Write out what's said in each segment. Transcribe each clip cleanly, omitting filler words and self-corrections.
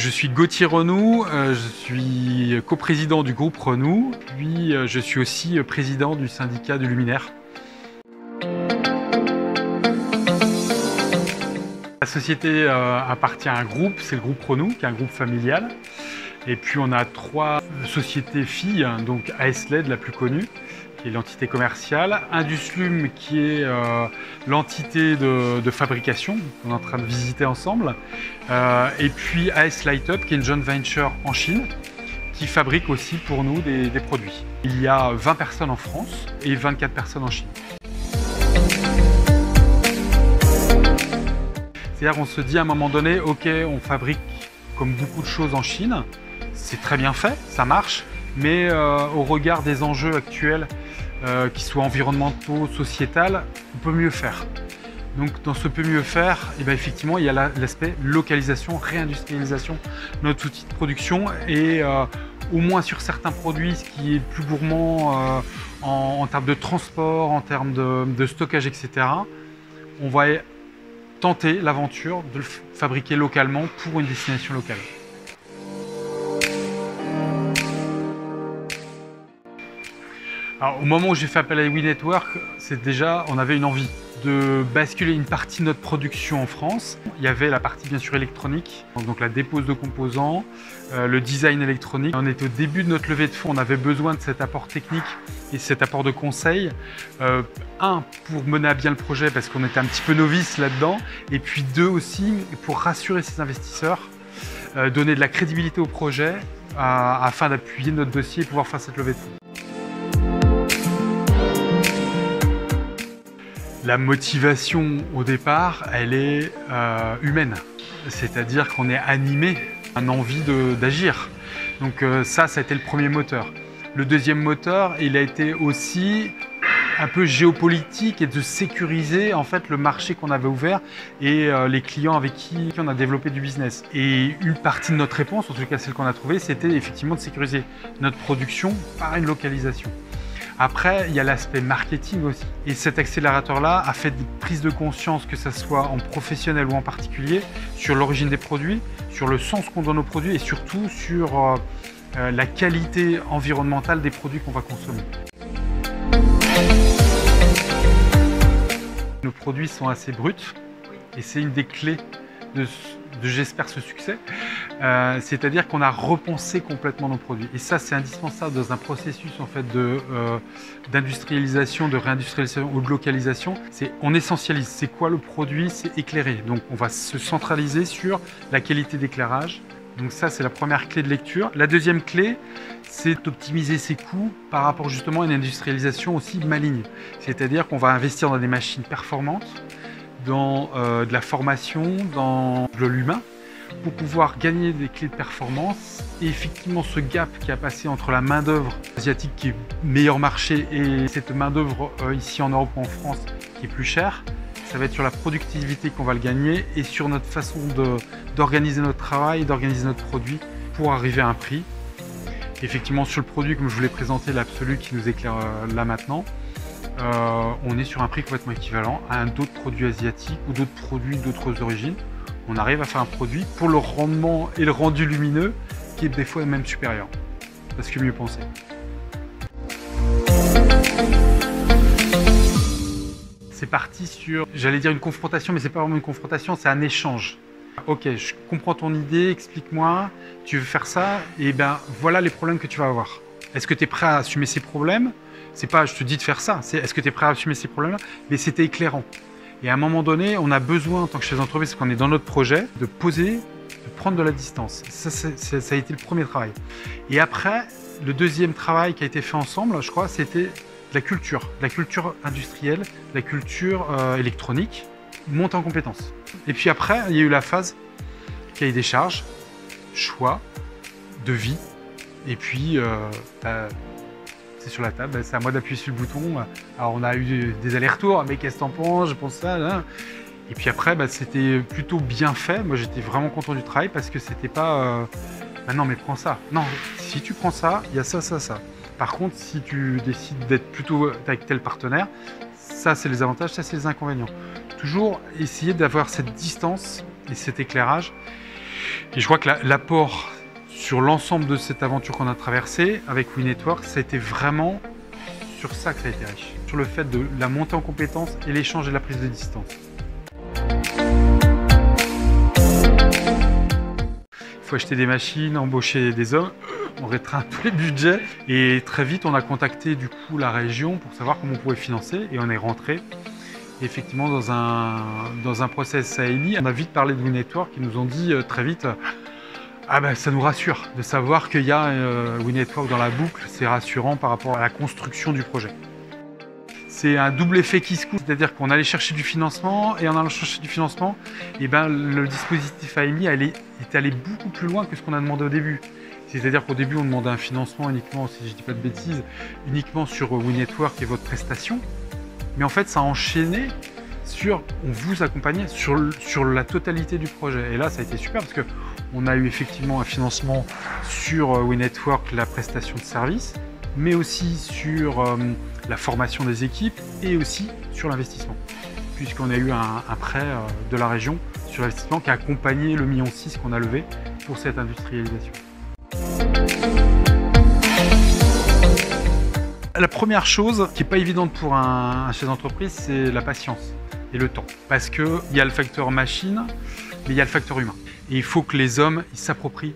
je suis Gauthier Renou, je suis coprésident du groupe Renou, puis je suis aussi président du syndicat du luminaire. La société appartient à un groupe, c'est le groupe Renou, qui est un groupe familial. Et puis on a 3 sociétés filles, donc AS-LED la plus connue, qui est l'entité commerciale, Induslum qui est l'entité de fabrication qu'on est en train de visiter ensemble, et puis AS Light-Up qui est une joint venture en Chine qui fabrique aussi pour nous des produits. Il y a 20 personnes en France et 24 personnes en Chine. C'est-à-dire qu'on se dit à un moment donné, ok, on fabrique comme beaucoup de choses en Chine, c'est très bien fait, ça marche, mais au regard des enjeux actuels, qui soient environnementaux, sociétals, on peut mieux faire. Donc dans ce peut mieux faire, et bien, effectivement, il y a l'aspect localisation, réindustrialisation de notre outil de production et au moins sur certains produits, ce qui est plus gourmand en termes de transport, en termes de stockage, etc. On va tenter l'aventure de le fabriquer localement pour une destination locale. Alors, au moment où j'ai fait appel à WeNetwork, c'est déjà, on avait une envie de basculer une partie de notre production en France. Il y avait la partie bien sûr électronique, donc la dépose de composants, le design électronique. On était au début de notre levée de fonds, on avait besoin de cet apport technique et cet apport de conseil. Pour mener à bien le projet parce qu'on était un petit peu novice là-dedans, et puis 2 aussi pour rassurer ces investisseurs, donner de la crédibilité au projet afin d'appuyer notre dossier et pouvoir faire cette levée de fonds. La motivation au départ, elle est humaine, c'est-à-dire qu'on est animé, une envie d'agir. Donc ça a été le premier moteur. Le deuxième moteur, il a été aussi un peu géopolitique et de sécuriser en fait le marché qu'on avait ouvert et les clients avec qui on a développé du business. Et une partie de notre réponse, en tout cas celle qu'on a trouvée, c'était effectivement de sécuriser notre production par une localisation. Après, il y a l'aspect marketing aussi. Et cet accélérateur-là a fait des prises de conscience, que ce soit en professionnel ou en particulier, sur l'origine des produits, sur le sens qu'on donne aux produits et surtout sur la qualité environnementale des produits qu'on va consommer. Nos produits sont assez bruts et c'est une des clés de j'espère ce succès, c'est-à-dire qu'on a repensé complètement nos produits. Et ça, c'est indispensable dans un processus en fait d'industrialisation, de réindustrialisation ou de localisation. On essentialise. C'est quoi le produit? C'est éclairé. Donc, on va se centraliser sur la qualité d'éclairage. Donc ça, c'est la première clé de lecture. La deuxième clé, c'est d'optimiser ses coûts par rapport justement à une industrialisation aussi maligne. C'est-à-dire qu'on va investir dans des machines performantes, dans de la formation, dans de l'humain, pour pouvoir gagner des clés de performance. Et effectivement, ce gap qui a passé entre la main-d'œuvre asiatique qui est meilleur marché et cette main-d'œuvre ici en Europe ou en France qui est plus chère, ça va être sur la productivité qu'on va le gagner et sur notre façon d'organiser notre travail, d'organiser notre produit pour arriver à un prix. Effectivement, sur le produit, comme je vous l'ai présenté, l'Absolu qui nous éclaire là maintenant, on est sur un prix complètement équivalent à d'autres produits asiatiques ou d'autres produits d'autres origines. On arrive à faire un produit pour le rendement et le rendu lumineux qui est des fois même supérieur, parce que mieux pensé. C'est parti sur, j'allais dire une confrontation, mais c'est pas vraiment une confrontation, c'est un échange. Ok, je comprends ton idée, explique-moi, tu veux faire ça, et ben voilà les problèmes que tu vas avoir. Est-ce que tu es prêt à assumer ces problèmes? C'est pas je te dis de faire ça, c'est est-ce que tu es prêt à assumer ces problèmes-là? Mais c'était éclairant. Et à un moment donné, on a besoin, en tant que chef d'entreprise, parce qu'on est dans notre projet, de poser, de prendre de la distance. Ça a été le premier travail. Et après, le deuxième travail qui a été fait ensemble, je crois, c'était de la culture industrielle, de la culture électronique, monter en compétences. Et puis après, il y a eu la phase cahier des charges, choix, devis, et puis c'est sur la table, c'est à moi d'appuyer sur le bouton. Alors on a eu des allers-retours, mais qu'est-ce que t'en penses, je pense ça, là. Et puis après, c'était plutôt bien fait. Moi j'étais vraiment content du travail parce que c'était pas non mais prends ça. Non, si tu prends ça, il y a ça, ça, ça. Par contre, si tu décides d'être plutôt avec tel partenaire, ça c'est les avantages, ça c'est les inconvénients. Toujours essayer d'avoir cette distance et cet éclairage. Et je crois que l'apport sur l'ensemble de cette aventure qu'on a traversée avec WeNetwork, ça a été vraiment sur ça que ça a été riche. Sur le fait de la montée en compétences et l'échange et la prise de distance. Il faut acheter des machines, embaucher des hommes, on restreint tous les budgets. Et très vite, on a contacté du coup la région pour savoir comment on pouvait financer et on est rentré. Et effectivement, dans un process AMI, on a vite parlé de WeNetwork. Ils nous ont dit très vite ah ben, ça nous rassure de savoir qu'il y a WeNetwork dans la boucle. C'est rassurant par rapport à la construction du projet. C'est un double effet qui se coule, c'est-à-dire qu'on allait chercher du financement et en allant chercher du financement, et ben, le dispositif AMI est allé beaucoup plus loin que ce qu'on a demandé au début. C'est-à-dire qu'au début, on demandait un financement uniquement, si je ne dis pas de bêtises, uniquement sur WeNetwork et votre prestation. Mais en fait, ça a enchaîné sur, on vous accompagnait sur la totalité du projet. Et là, ça a été super parce qu'on a eu effectivement un financement sur WeNetwork, la prestation de service, mais aussi sur la formation des équipes et aussi sur l'investissement. Puisqu'on a eu un prêt de la région sur l'investissement qui a accompagné le 1,6 million qu'on a levé pour cette industrialisation. La première chose qui n'est pas évidente pour un chef d'entreprise, c'est la patience et le temps. Parce qu'il y a le facteur machine, mais il y a le facteur humain. Et il faut que les hommes s'approprient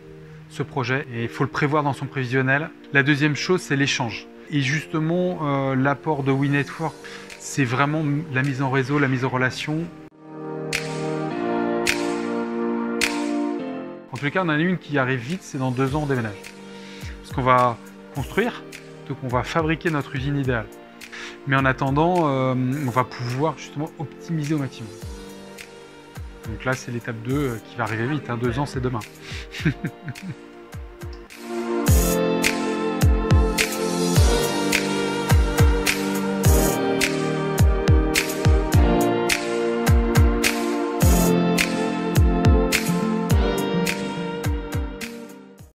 ce projet et il faut le prévoir dans son prévisionnel. La deuxième chose, c'est l'échange. Et justement, l'apport de WeNetwork, c'est vraiment la mise en réseau, la mise en relation. En tous les cas, on en a une qui arrive vite, c'est dans 2 ans, on déménage. Parce qu'on va construire, donc on va fabriquer notre usine idéale. Mais en attendant, on va pouvoir justement optimiser au maximum. Donc là, c'est l'étape 2 qui va arriver vite, hein. 2 ans, c'est demain.